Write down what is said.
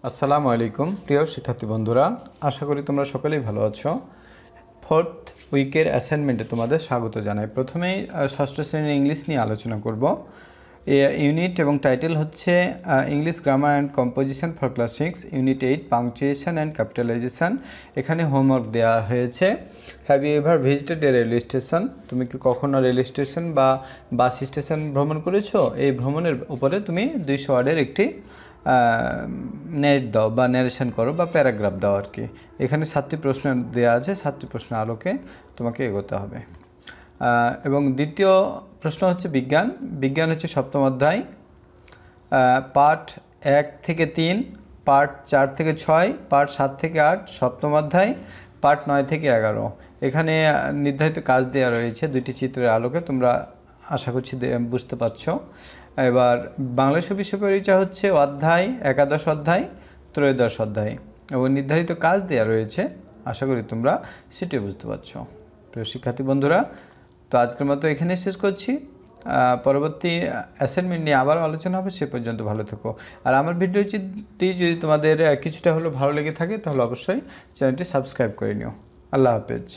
আসসালামু আলাইকুম প্রিয় শিক্ষার্থী বন্ধুরা, আশা করি তোমরা সকলেই ভালো আছো। ফোর্থ উইকের অ্যাসাইনমেন্টে তোমাদের স্বাগত জানাই। প্রথমেই ষষ্ঠ শ্রেণীর ইংলিশ নিয়ে আলোচনা করব। ইউনিট এবং টাইটেল হচ্ছে English grammar and composition for class 6, unit 8 punctuation and capitalization. এখানে হোমওয়ার্ক দেওয়া হয়েছে। Have you ever visited a railway station? তুমি কি কখনো রেলওয়ে স্টেশন বা বাস স্টেশন ভ্রমণ করেছো? এই ভ্রমণের উপরে তুমি 200 ওয়ার্ডের একটি নেট দাও বা ন্যারেশন করো বা প্যারাগ্রাফ দাও আর কি। এখানে 7টি প্রশ্ন দেওয়া আছে, 7টি প্রশ্নের আলোকে তোমাকে এগোতে হবে। এবং দ্বিতীয় প্রশ্ন হচ্ছে বিজ্ঞান। বিজ্ঞান হচ্ছে সপ্তম অধ্যায়, পার্ট 1 থেকে 3, পার্ট 4 থেকে 6, পার্ট 7 থেকে 8 সপ্তম অধ্যায়, পার্ট 9 থেকে 11। এখানে নির্ধারিত কাজ দেওয়া রয়েছে 2টি চিত্রের আলোকে, তোমরা আশা করছি বুঝতে পারছো। এবার বাংলাদেশ বিষয় পরিচয় হচ্ছে অধ্যায় 11 অধ্যায়, 13 অধ্যায় এবং নির্ধারিত কাজ দেওয়া রয়েছে। আশা করি তোমরা সেটি বুঝতে পারছো। প্রিয় শিক্ষার্থী বন্ধুরা, তো আজকের মতো এখানে শেষ করছি। পরবর্তী অ্যাসাইনমেন্ট নিয়ে আবার আলোচনা হবে। সে পর্যন্ত ভালো থেকো। আর আমার ভিডিওটি যদি তোমাদের কিছুটা হলেও ভালো লেগে থাকে তাহলে অবশ্যই চ্যানেলটি সাবস্ক্রাইব করে নিও। আল্লাহ হাফেজ।